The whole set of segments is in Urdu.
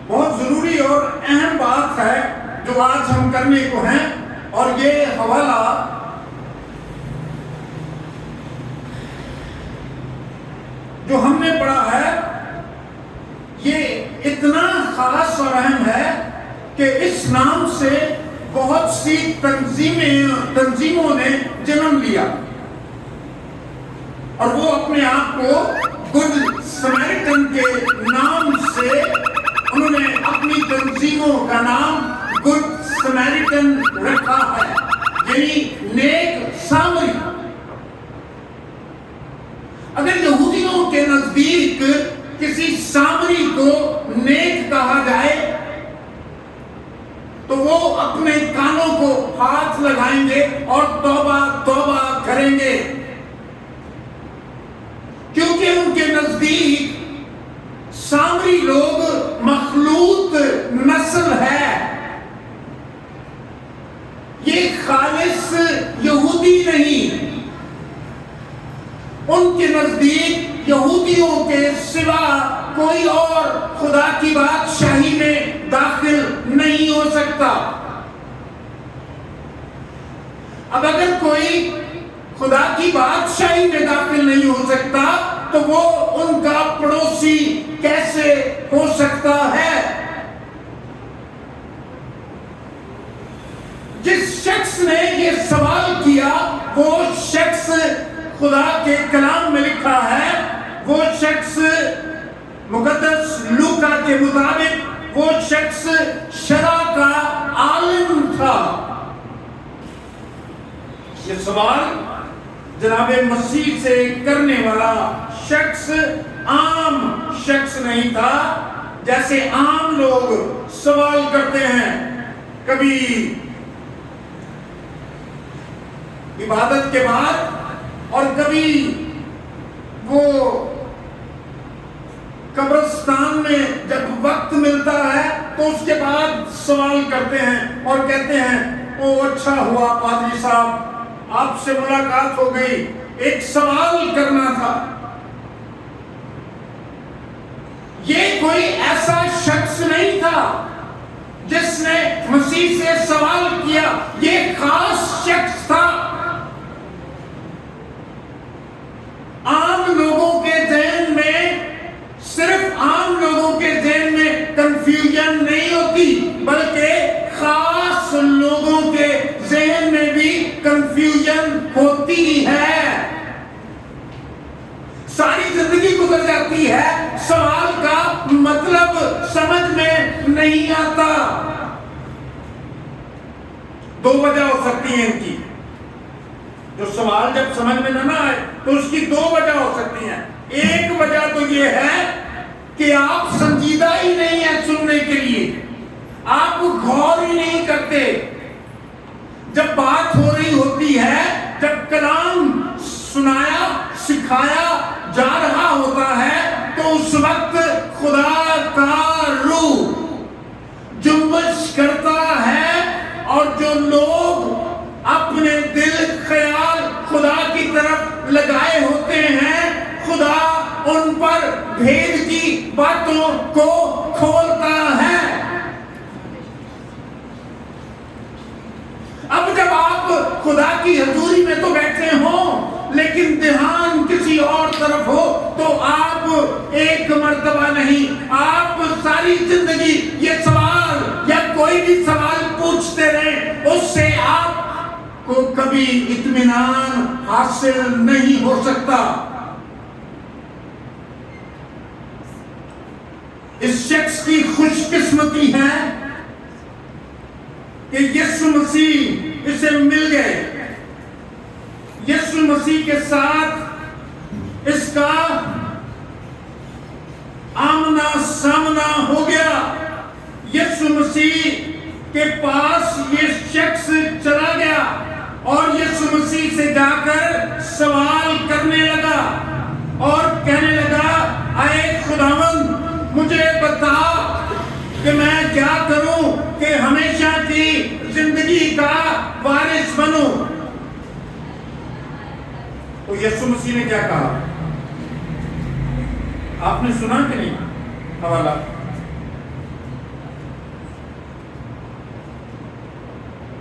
بہت ضروری اور اہم بات ہے جو آج ہم کرنے کو ہیں، اور یہ حوالہ جو ہم نے پڑھا ہے یہ اتنا خاص اور اہم ہے کہ اس نام سے بہت سی تنظیموں نے جنم لیا، اور وہ اپنے آپ کو گڈ سمیرٹن کے نام سے انہوں نے اپنی تنظیموں کا نام گڈ سمیرٹن رکھا ہے، یعنی نیک سامری۔ اگر یہودیوں کے نزدیک کسی سامری کو نیک کہا جائے تو وہ اپنے کانوں کو ہاتھ لگائیں گے اور توبہ توبہ کریں گے، کیونکہ ان کے نزدیک سامری لوگ مخلوط نسل ہے، یہ خالص یہودی نہیں۔ ان کے نزدیک یہودیوں کے سوا کوئی اور خدا کی بادشاہی میں داخل نہیں ہو سکتا۔ اب اگر کوئی خدا کی بادشاہی میں داخل نہیں ہو سکتا تو وہ ان کا پڑوسی کیسے ہو سکتا ہے؟ جس شخص نے یہ سوال کیا وہ شخص خدا کے کلام میں لکھا ہے، وہ شخص مقدس لوکا کے مطابق وہ شخص شرع کا عالم تھا۔ یہ سوال جناب مسیح سے کرنے والا شخص عام شخص نہیں تھا، جیسے عام لوگ سوال کرتے ہیں، کبھی عبادت کے بعد اور کبھی وہ قبرستان میں جب وقت ملتا ہے تو اس کے بعد سوال کرتے ہیں اور کہتے ہیں او اچھا ہوا پادری صاحب آپ سے ملاقات ہو گئی، ایک سوال کرنا تھا۔ یہ کوئی ایسا شخص نہیں تھا جس نے مسیح سے سوال کیا، یہ خاص شخص تھا۔ عام لوگوں کے ذہن میں، صرف عام لوگوں کے ذہن میں کنفیوژن نہیں ہوتی، بلکہ خاص لوگوں کے ذہن میں بھی کنفیوژن ہوتی ہے۔ ساری زندگی گزر جاتی ہے، سوال کا مطلب سمجھ میں نہیں آتا۔ دو وجہ ہو سکتی ہیں ان کی، جو سوال جب سمجھ میں نہ آئے تو اس کی دو وجہ ہو سکتی ہیں۔ ایک وجہ تو یہ ہے کہ آپ سنجیدہ ہی نہیں ہیں سننے کے لیے، آپ غور ہی نہیں کرتے۔ جب بات ہو رہی ہوتی ہے، جب کلام سنایا سکھایا جا رہا ہوتا ہے تو اس وقت خدا کا روح جنبش کرتا ہے، اور جو لوگ اپنے دل خیال خدا کی طرف لگائے ہوتے ہیں، خدا ان پر بھید کی باتوں کو کھولتا ہے۔ اب جب آپ خدا کی حضوری میں تو بیٹھے ہوں لیکن دھیان کسی اور طرف ہو تو آپ ایک مرتبہ نہیں، آپ ساری زندگی یہ سوال یا کوئی بھی سوال پوچھتے رہیں، اس سے آپ کو کبھی اطمینان حاصل نہیں ہو سکتا۔ اس شخص کی خوش قسمتی ہے کہ یسوع مسیح اسے مل گئے، یسوع مسیح کے ساتھ اس کا آمنا سامنا ہو گیا۔ یسوع مسیح کے پاس یہ شخص چلا گیا اور یسوع مسیح سے جا کر سوال کرنے لگا اور کہنے لگا، اے خداوند مجھے بتا کہ میں کیا کروں کہ ہمیشہ کی زندگی کا وارث بنوں۔ تو یسوع مسیح نے کیا کہا؟ آپ نے سنا کہ نہیں حوالہ؟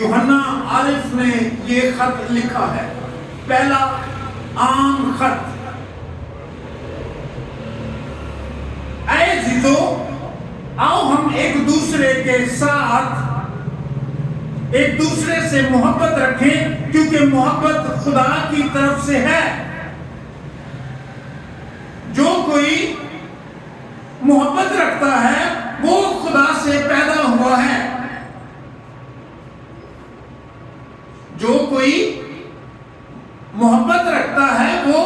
یوحنا عارف نے یہ خط لکھا ہے، پہلا عام خط۔ اے عزیزو، آؤ ہم ایک دوسرے کے ساتھ ایک دوسرے سے محبت رکھیں، کیونکہ محبت خدا کی طرف سے ہے۔ جو کوئی محبت رکھتا ہے وہ خدا سے پیدا ہوا ہے۔ جو کوئی محبت رکھتا ہے وہ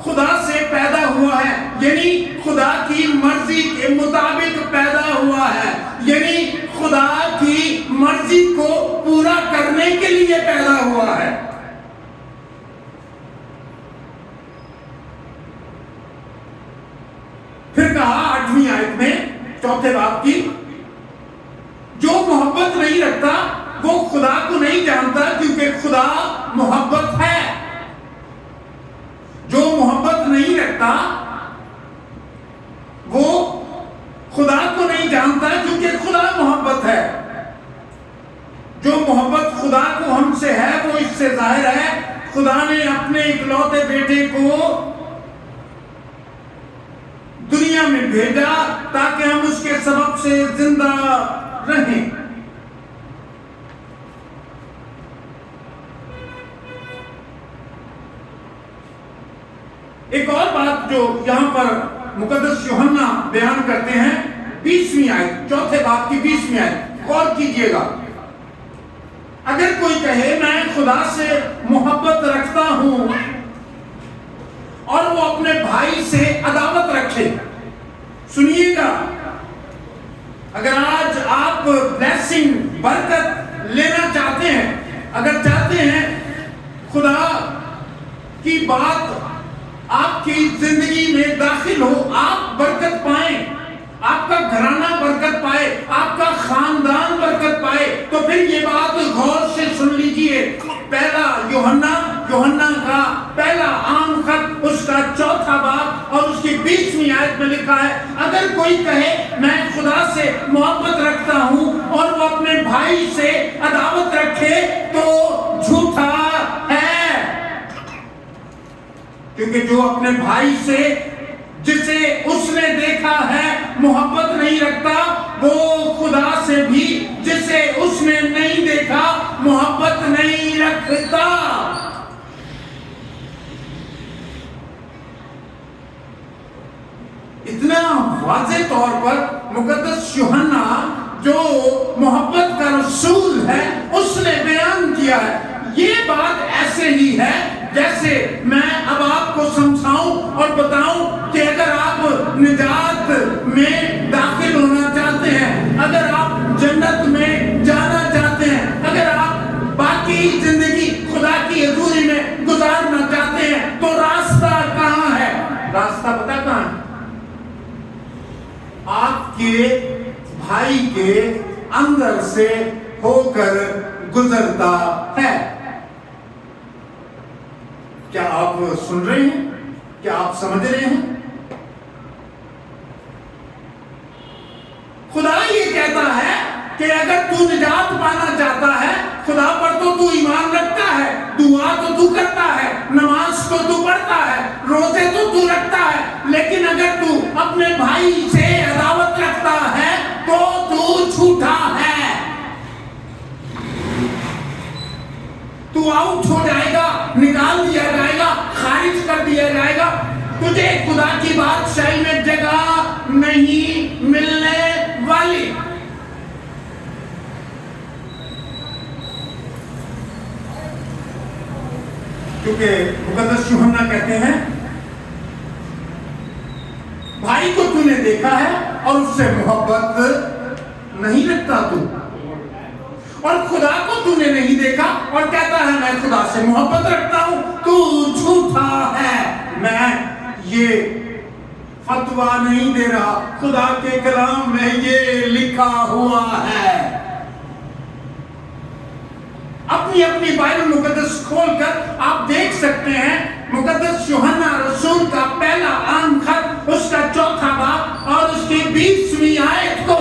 خدا سے پیدا ہوا ہے، یعنی خدا کی مرضی کے مطابق پیدا ہوا ہے، یعنی خدا کی مرضی کو پورا کرنے کے لیے پیدا ہوا ہے۔ پھر کہا 8ویں آیت میں 4 باب کی، جو محبت نہیں رکھتا وہ خدا کو نہیں جانتا، کیونکہ خدا محبت ہے۔ جو محبت نہیں رکھتا وہ خدا کو نہیں جانتا، کیونکہ خدا محبت ہے۔ جو محبت خدا کو ہم سے ہے وہ اس سے ظاہر ہے، خدا نے اپنے اکلوتے بیٹے کو دنیا میں بھیجا تاکہ ہم اس کے سبب سے زندہ رہیں۔ ایک اور بات جو یہاں پر مقدس یوحنا بیان کرتے ہیں، 20ویں آیت، 4 باب کی 20ویں آیت، غور کیجئے گا۔ اگر کوئی کہے میں خدا سے محبت رکھتا ہوں اور وہ اپنے بھائی سے عداوت رکھے، سنیے گا، اگر آج آپ بلیسنگ برکت لینا چاہتے ہیں، اگر چاہتے ہیں خدا کی بات آپ کی زندگی میں داخل ہو، آپ برکت پائیں، آپ کا گھرانہ برکت پائے، آپ کا خاندان برکت پائے، تو پھر یہ بات غور سے سن لیجئے۔ پہلا یوحنا کا پہلا عام خط، اس کا 4 باب اور اس کی 20ویں آیت میں لکھا ہے، اگر کوئی کہے میں خدا سے محبت رکھتا ہوں اور وہ اپنے بھائی سے عداوت رکھے تو جھوٹا ہے، کیونکہ جو اپنے بھائی سے جسے اس نے دیکھا ہے محبت نہیں رکھتا، وہ خدا سے بھی جسے اس نے نہیں دیکھا محبت نہیں رکھتا۔ اتنا واضح طور پر مقدس یوحنا جو محبت کا رسول ہے اس نے بیان کیا ہے۔ یہ بات ایسے ہی ہے جیسے میں اب آپ کو سمجھاؤں اور بتاؤں کہ اگر آپ نجات میں داخل ہونا چاہتے ہیں، اگر آپ جنت میں جانا چاہتے ہیں، اگر آپ باقی زندگی خدا کی حضوری میں گزارنا چاہتے ہیں، تو راستہ کہاں ہے؟ راستہ پتہ کہاں ہے؟ آپ کے بھائی کے اندر سے ہو کر گزرتا ہے۔ کیا آپ سن رہے ہیں؟ کیا آپ سمجھ رہے ہیں؟ خدا یہ کہتا ہے کہ اگر تو نجات پانا چاہتا ہے، خدا پر تو ایمان رکھتا ہے، دعا تو کرتا ہے، نماز تو پڑھتا ہے، روزے تو رکھتا ہے، لیکن اگر تو اپنے بھائی سے عداوت رکھتا ہے تو جھوٹا ہے، تو آؤٹ ہو جائے گا، نکال دیا جائے گا، خارج کر دیا جائے گا، تجھے خدا کی بادشاہی میں جگہ نہیں ملنے والی۔ کیونکہ مقدس یوحنا کہتے ہیں بھائی کو تو نے دیکھا ہے اور اس سے محبت نہیں رکھتا تو، اور خدا کو تو نے نہیں دیکھا اور کہتا ہے میں خدا سے محبت رکھتا ہوں، تو جھوٹا ہے۔ میں یہ فتویٰ نہیں دے رہا، خدا کے کلام میں یہ لکھا ہوا ہے۔ اپنی بائبل مقدس کھول کر آپ دیکھ سکتے ہیں، مقدس یوحنا رسول کا پہلا عام خط، اس کا 4 باب اور اس کی 20ویں آیت کو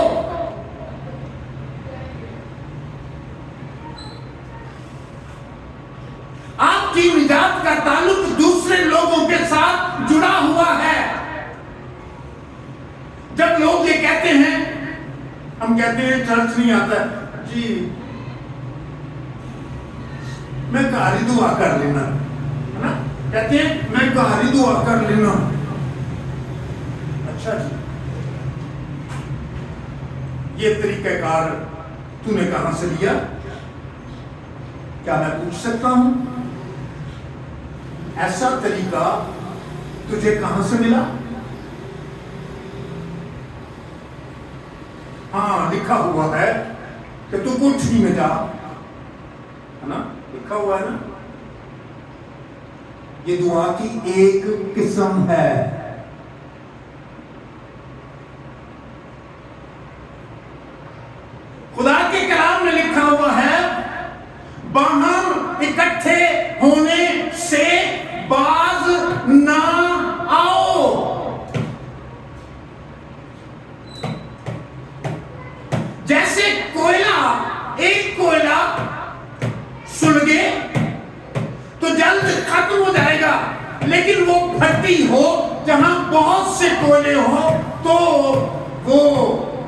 کہتے ہیں چرچ نہیں آتا ہے جی میں گھر ہی دعا کر لینا ہے نا, کہتے ہیں میں گھر ہی دعا کر لینا. اچھا جی یہ طریقہ کار تو نے کہاں سے لیا؟ کیا میں پوچھ سکتا ہوں ایسا طریقہ تجھے کہاں سے ملا؟ ہاں لکھا ہوا ہے کہ تو کوٹھی میں جا, ہے نا, لکھا ہوا ہے نا. یہ دعا کی ایک قسم ہے. خدا کے کلام میں لکھا ہوا ہے باہم اکٹھے ہونے سے باز نہ آؤ. جیسے ایک کوئلہ سلگے تو جلد ختم ہو جائے گا, لیکن وہ بھٹی ہو جہاں بہت سے کوئلے ہو تو وہ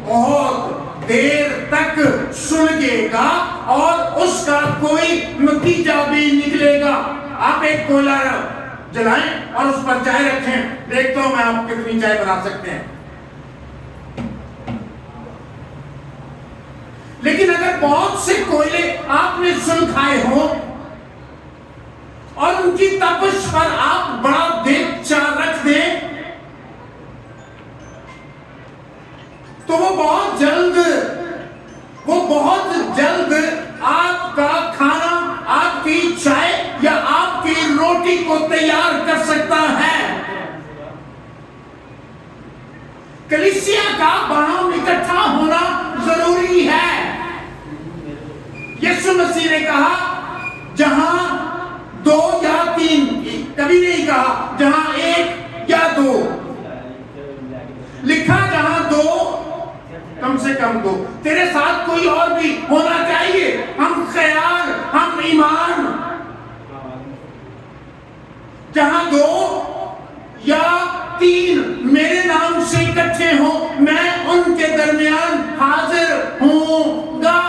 بہت دیر تک سلگے گا اور اس کا کوئی نتیجہ بھی نکلے گا. آپ ایک کوئلہ جلائیں اور اس پر چائے رکھیں, دیکھتا ہوں میں آپ کتنی چائے بنا سکتے ہیں. لیکن اگر بہت سے کوئلے آپ نے سلگائے ہوں اور ان کی تپش پر آپ بڑا دیگچہ رکھ دیں تو وہ بہت جلد آپ کا کھانا, آپ کی چائے یا آپ کی روٹی کو تیار کر سکتا ہے. کلیسیا کا باہم اکٹھا ہونا ضروری ہے. یسوع مسیح نے کہا جہاں 2 یا 3, کبھی نہیں کہا جہاں 1 یا 2, لکھا جہاں 2 کم سے کم 2. تیرے ساتھ کوئی اور بھی ہونا چاہیے. ہم خیال, ہم ایمان, جہاں 2 یا 3 میرے نام سے اکٹھے ہوں میں ان کے درمیان حاضر ہوں گا.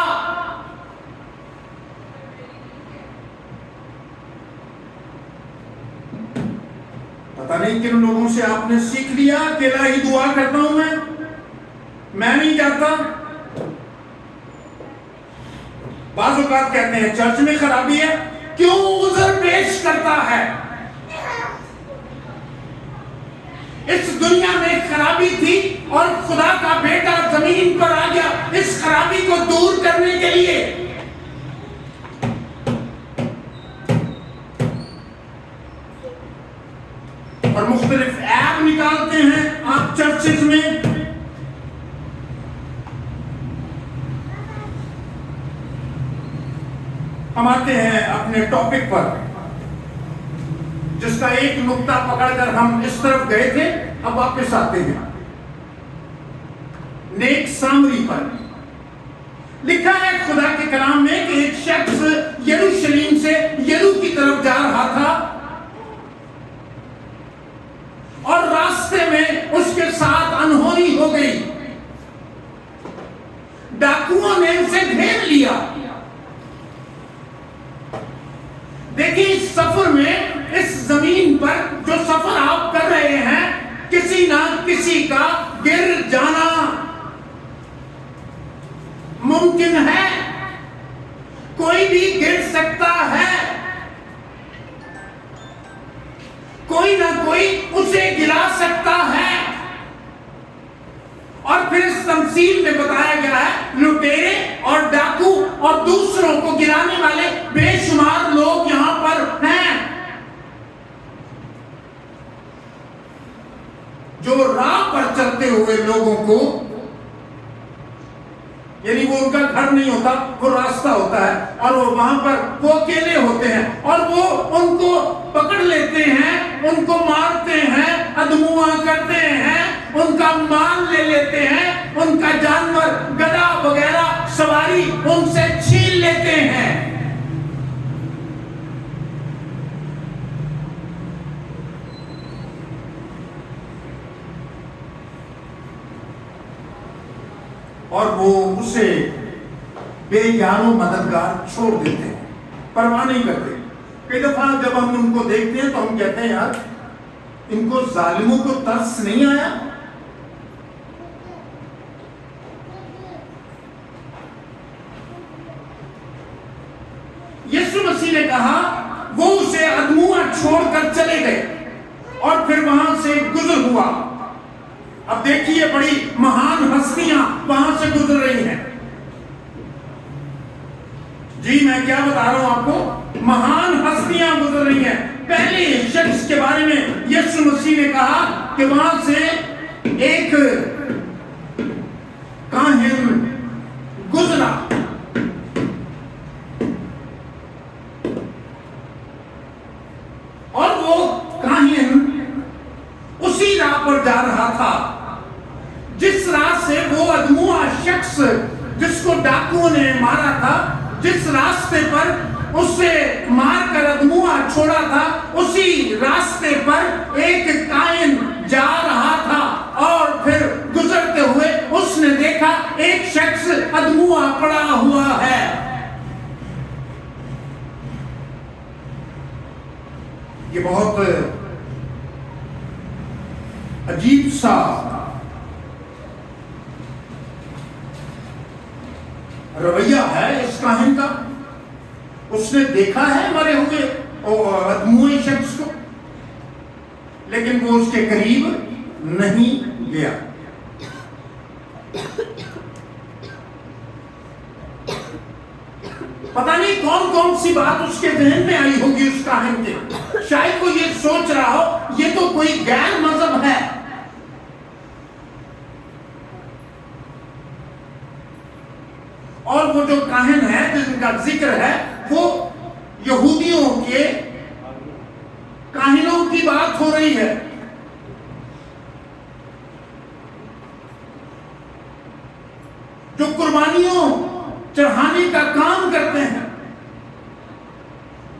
پتہ نہیں کن لوگوں سے آپ نے سیکھ لیا اکیلا ہی دعا کرتا ہوں میں نہیں جاتا. بعض اوقات کہتے ہیں چرچ میں خرابی ہے, کیوں عذر پیش کرتا ہے؟ اس دنیا میں خرابی تھی اور خدا کا بیٹا زمین پر آ گیا اس خرابی کو دور کرنے کے لیے. اور مختلف ایپ نکالتے ہیں آپ چرچز میں. ہم آتے ہیں اپنے ٹاپک پر جس کا ایک نقطہ پکڑ کر ہم اس طرف گئے تھے, اب واپس آتے ہیں. نیک سامری پر لکھا ہے خدا کے کلام میں کہ ایک شخص یروشلم سے یرو کی طرف جا رہا تھا اور راستے میں اس کے ساتھ انہونی ہو گئی. ڈاکوؤں نے اسے گھیر لیا. دیکھیں اس سفر میں, اس زمین پر جو سفر آپ کر رہے ہیں, کسی نہ کسی کا گر جانا ممکن ہے. کوئی بھی گر سکتا ہے, کوئی نہ کوئی اسے گرا سکتا ہے. اور پھر اس تمثیل میں بتایا گیا ہے لٹیرے اور ڈاکو اور دوسروں کو گرانے والے بے شمار لوگ یہاں پر ہیں جو راہ پر چلتے ہوئے لوگوں کو, یعنی وہ ان کا گھر نہیں ہوتا, وہ راستہ ہوتا ہے اور وہ وہاں پر وہ اکیلے ہوتے ہیں اور وہ ان کو پکڑ لیتے ہیں, ان کو مارتے ہیں, ادموا کرتے ہیں, ان کا مال لے لیتے ہیں, ان کا جانور گدھا وغیرہ سواری ان سے چھین لیتے ہیں. اور وہ اسے بے یار و مددگار چھوڑ دیتے ہیں، پرواہ نہیں کرتے۔ کئی دفعہ جب ہم ان کو دیکھتے ہیں تو ہم کہتے ہیں یار ان کو ظالموں کو ترس نہیں آیا؟ یسوع مسیح نے کہا وہ اسے ادموا چھوڑ کر چلے گئے اور پھر وہاں سے گزر ہوا۔ اب دیکھیے بڑی مہان ہستیاں وہاں سے گزر رہی ہیں۔ جی میں کیا بتا رہا ہوں آپ کو، مہان ہستیاں گزر رہی ہیں۔ پہلے شخص کے بارے میں یسوع مسیح نے کہا کہ وہاں سے ایک کاہن گزرا، اور وہ کاہن اسی راہ پر جا رہا تھا جس راہ سے وہ ادموا شخص جس کو ڈاکوؤں نے مارا تھا، جس راستے پر اسے مار کر ادموا چھوڑا تھا، اسی راستے پر ایک کاہن جا رہا تھا۔ اور پھر گزرتے ہوئے اس نے دیکھا ایک شخص ادموا پڑا ہوا ہے۔ یہ بہت عجیب سا رویہ ہے اس کاہن کا۔ اس نے دیکھا ہے مرے ہوئے ادموئی شخص کو، لیکن وہ اس کے قریب نہیں گیا۔ پتہ نہیں کون کون سی بات اس کے ذہن میں آئی ہوگی اس کاہن کے۔ شاید وہ یہ سوچ رہا ہو یہ تو کوئی غیر مذہب ہے، اور وہ جو کاہن ہے جن کا ذکر ہے وہ یہودیوں کے کاہنوں کی بات ہو رہی ہے۔ جو قربانیوں چڑھانے کا کام کرتے ہیں،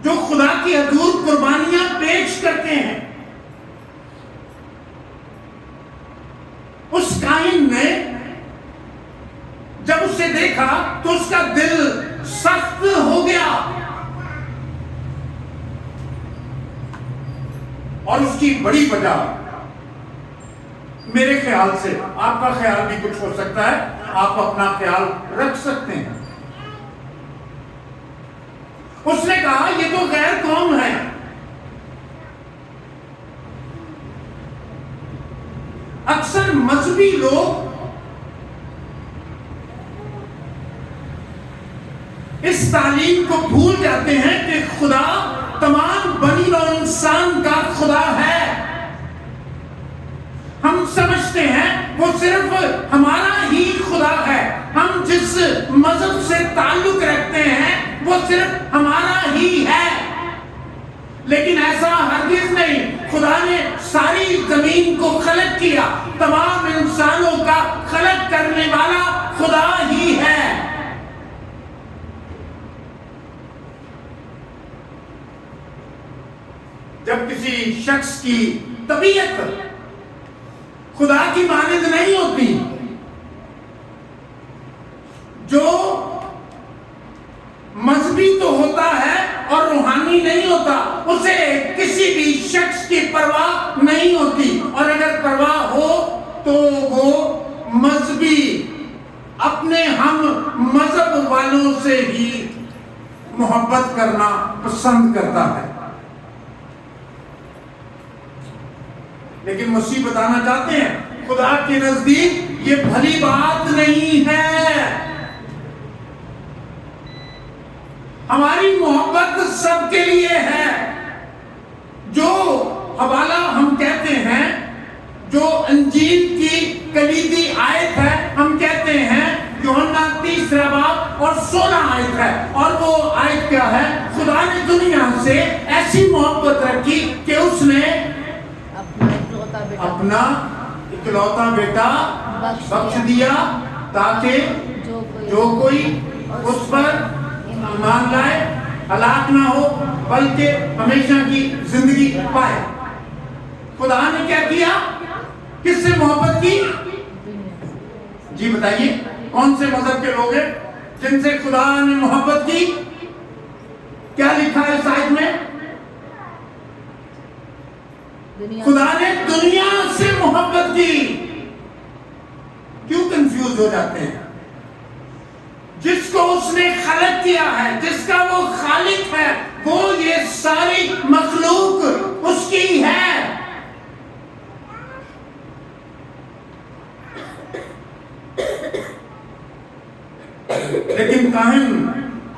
جو خدا کی حضور قربانیاں پیش کرتے ہیں۔ اس کاہن نے جب اسے دیکھا تو اس کا دل سخت ہو گیا، اور اس کی بڑی وجہ میرے خیال سے، آپ کا خیال بھی کچھ ہو سکتا ہے، آپ اپنا خیال رکھ سکتے ہیں۔ اس نے کہا یہ تو غیر قوم ہے، اکثر مذہبی لوگ اس تعلیم کو بھول جاتے ہیں کہ خدا تمام بنی نوع انسان کا خدا ہے۔ ہم سمجھتے ہیں وہ صرف ہمارا ہی خدا ہے، ہم جس مذہب سے تعلق رکھتے ہیں وہ صرف ہمارا ہی ہے، لیکن ایسا ہرگز نہیں۔ خدا نے ساری زمین کو خلق کیا، تمام انسانوں کا خلق کرنے والا خدا ہی ہے۔ جب کسی شخص کی طبیعت خدا کی مانند نہیں ہوتی، جو مذہبی تو ہوتا ہے اور روحانی نہیں ہوتا، اسے کسی بھی شخص کی پرواہ نہیں ہوتی، اور اگر پرواہ ہو تو وہ مذہبی اپنے ہم مذہب والوں سے ہی محبت کرنا پسند کرتا ہے۔ لیکن مسیح بتانا چاہتے ہیں خدا کے نزدیک یہ بھلی بات نہیں ہے۔ ہماری محبت سب کے لیے ہے۔ جو حوالہ ہم کہتے ہیں، جو انجیل کی کلیدی آیت ہے، ہم کہتے ہیں یوحنا 3 باب اور 16 آیت ہے، اور وہ آیت کیا ہے؟ خدا نے دنیا سے ایسی محبت رکھی کہ اس نے اپنا اکلوتا بیٹا بخش دیا تاکہ جو کوئی اس پر ایمان لائے ہلاک نہ ہو بلکہ ہمیشہ کی زندگی پائے۔ خدا نے کیا کیا؟ کس سے محبت کی؟ جی بتائیے۔ کون سے مذہب کے لوگ ہیں جن سے خدا نے محبت کی؟ کیا لکھا ہے اس آیت میں؟ خدا نے دنیا سے محبت کی. کیوں کنفیوز ہو جاتے ہیں؟ جس کو اس نے خلق کیا ہے، جس کا وہ خالق ہے، وہ یہ ساری مخلوق اس کی ہے. لیکن کاہن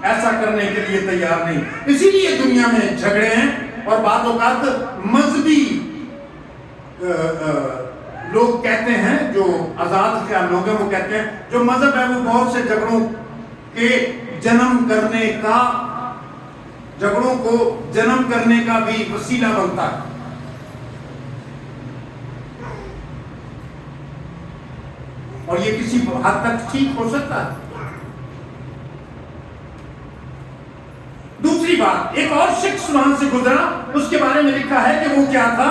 ایسا کرنے کے لیے تیار نہیں. اسی لیے دنیا میں جھگڑے ہیں اور بعض اوقات مذہبی لوگ کہتے ہیں، جو آزاد خیال لوگ ہیں وہ کہتے ہیں جو مذہب ہے وہ بہت سے جھگڑوں کو جنم کرنے کا بھی وسیلہ بنتا ہے. اور یہ کسی حد تک ٹھیک ہو سکتا ہے. دوسری بات، ایک اور شخص وہاں سے گزرا، اس کے بارے میں لکھا ہے کہ وہ کیا تھا،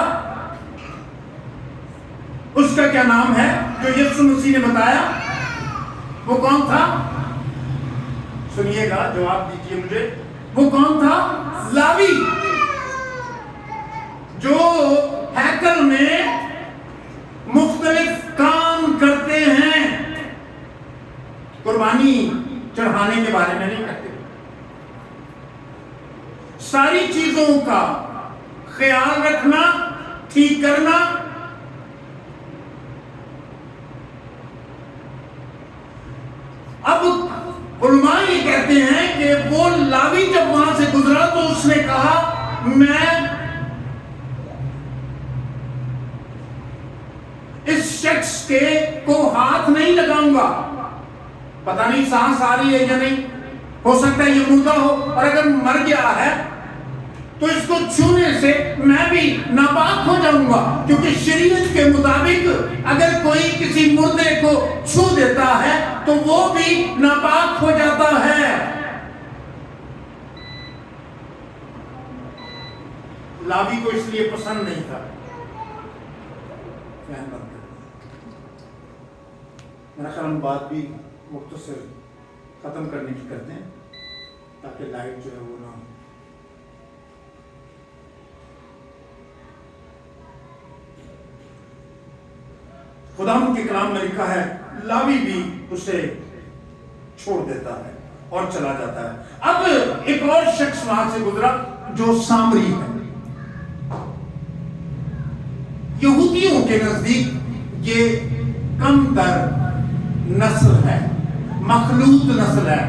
اس کا کیا نام ہے جو یسوع مسیح نے بتایا. وہ کون تھا؟ سنیے گا، جواب دیجیے مجھے. وہ کون تھا؟ لاوی، جو ہیکل میں مختلف کام کرتے ہیں. قربانی چڑھانے کے بارے میں نہیں کرتے، ساری چیزوں کا خیال رکھنا، ٹھیک کرنا. اب علماء یہ کہتے ہیں کہ وہ لاوی جب وہاں سے گزرا تو اس نے کہا میں اس شخص کو ہاتھ نہیں لگاؤں گا. پتہ نہیں سانس آ رہی ہے یا نہیں، ہو سکتا ہے یہ مردہ ہو، اور اگر مر گیا ہے تو اس کو چھونے سے میں بھی ناپاک ہو جاؤں گا، کیونکہ شریعت کے مطابق اگر کوئی کسی مردے کو چھو دیتا ہے تو وہ بھی ناپاک ہو جاتا ہے. لاوی کو اس لیے پسند نہیں تھا. میرا خیال ہم بات بھی مختصر ختم کرنے کی کرتے ہیں تاکہ لائٹ جو ہے وہ نہ. خدا ان کے کلام میں لکھا ہے لاوی بھی اسے چھوڑ دیتا ہے اور چلا جاتا ہے. اب ایک اور شخص وہاں سے گزرا جو سامری ہے. یہودیوں کے نزدیک یہ کم تر نسل ہے، مخلوط نسل ہے.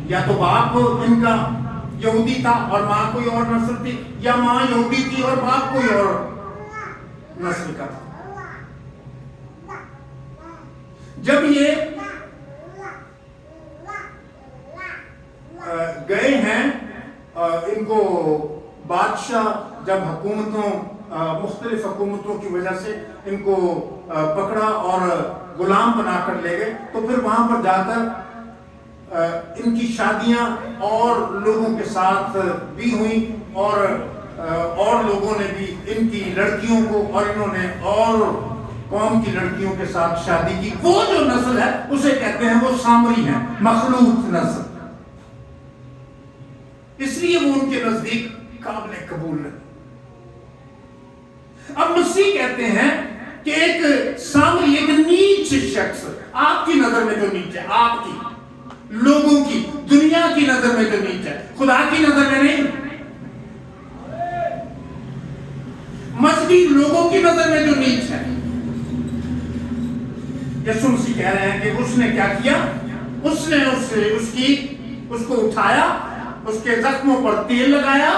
یا تو باپ ان کا یہودی تھا اور ماں کوئی اور نسل تھی، یا ماں یہودی تھی اور باپ کوئی اور نسل کا تھا. جب یہ گئے ہیں، ان کو بادشاہ جب مختلف حکومتوں کی وجہ سے ان کو پکڑا اور غلام بنا کر لے گئے، تو پھر وہاں پر جا کر ان کی شادیاں اور لوگوں کے ساتھ بھی ہوئیں، اور لوگوں نے بھی ان کی لڑکیوں کو، اور انہوں نے اور قوم کی لڑکیوں کے ساتھ شادی کی. وہ جو نسل ہے اسے کہتے ہیں وہ سامری ہے، مخلوط نسل. اس لیے وہ ان کے نزدیک قابل قبول نہیں. اب مسیح کہتے ہیں کہ ایک سامری، ایک نیچ شخص، آپ کی نظر میں جو نیچ ہے، آپ کی، لوگوں کی، دنیا کی نظر میں جو نیچ ہے، خدا کی نظر میں نہیں، مذہبی لوگوں کی نظر میں جو نیچ ہے. یسوع مسیح کہہ رہے ہیں کہ اس نے کیا کیا؟ اس نے اس کو اٹھایا، اس کے زخموں پر تیل لگایا،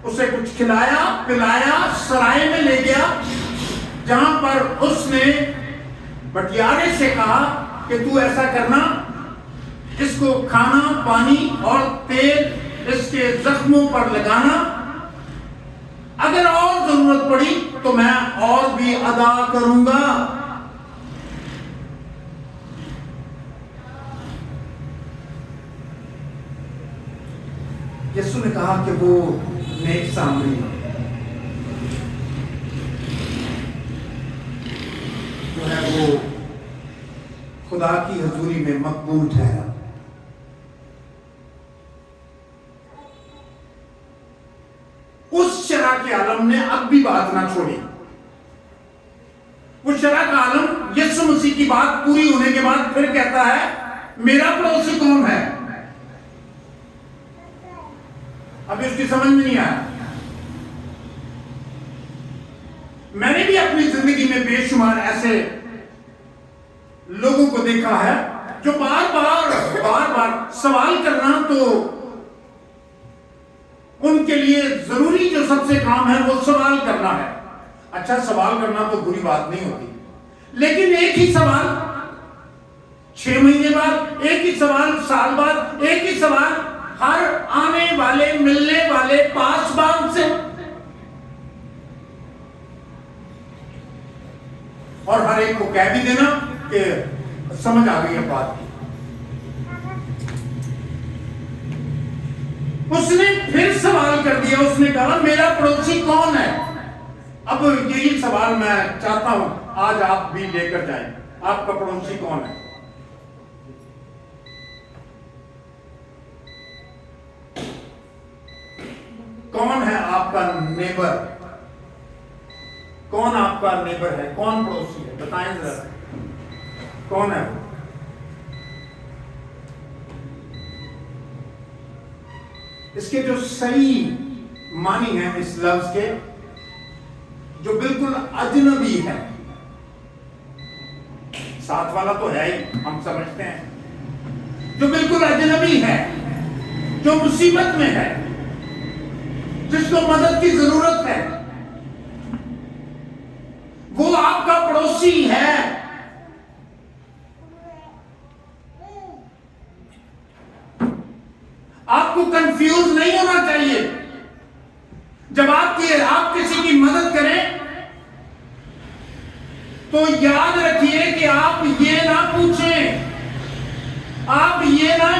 اسے کچھ کھلایا پلایا، سرائے میں لے گیا، جہاں پر اس نے بٹیارے سے کہا کہ تو ایسا کرنا، اس کو کھانا پانی اور تیل اس کے زخموں پر لگانا، اگر اور ضرورت پڑی تو میں اور بھی ادا کروں گا. یسوع نے کہا کہ وہ نیک سامری جو ہے وہ خدا کی حضوری میں مقبول ٹھہرا۔ اس شرع کے عالم نے اب بھی بات نہ چھوڑی۔ وہ شرع کا عالم یسوع مسیح کی بات پوری ہونے کے بعد پھر کہتا ہے میرا پڑوسی کون ہے؟ ابھی اس کی سمجھ میں نہیں آیا۔ میں نے بھی اپنی زندگی میں بے شمار ایسے لوگوں کو دیکھا ہے جو بار بار سوال کرنا تو ان کے لیے ضروری جو سب سے کام ہے وہ سوال کرنا ہے۔ اچھا، سوال کرنا تو بری بات نہیں ہوتی، لیکن ایک ہی سوال 6 مہینے بعد، ایک ہی سوال سال بعد، ایک ہی سوال ہر آنے والے ملنے والے پاسبان سے، اور ہر ایک کو کہہ بھی دینا کہ سمجھ آ گئی ہے بات کی۔ اس نے پھر سوال کر دیا، اس نے کہا میرا پڑوسی کون ہے؟ اب یہی سوال میں چاہتا ہوں آج آپ بھی لے کر جائیں، آپ کا پڑوسی کون ہے؟ کون ہے آپ کا نیبر؟ کون آپ کا نیبر ہے؟ کون پڑوسی ہے؟ بتائیں ذرا، کون ہے وہ؟ اس کے جو صحیح معنی ہیں اس لفظ کے، جو بالکل اجنبی ہے، ساتھ والا تو ہے ہی، ہم سمجھتے ہیں، جو بالکل اجنبی ہے، جو مصیبت میں ہے، جس کو مدد کی ضرورت ہے، وہ آپ کا پڑوسی ہے۔ آپ کو کنفیوز نہیں ہونا چاہیے۔ جب آپ کسی کی مدد کریں تو یاد رکھیے کہ آپ یہ نہ پوچھیں، آپ یہ نہ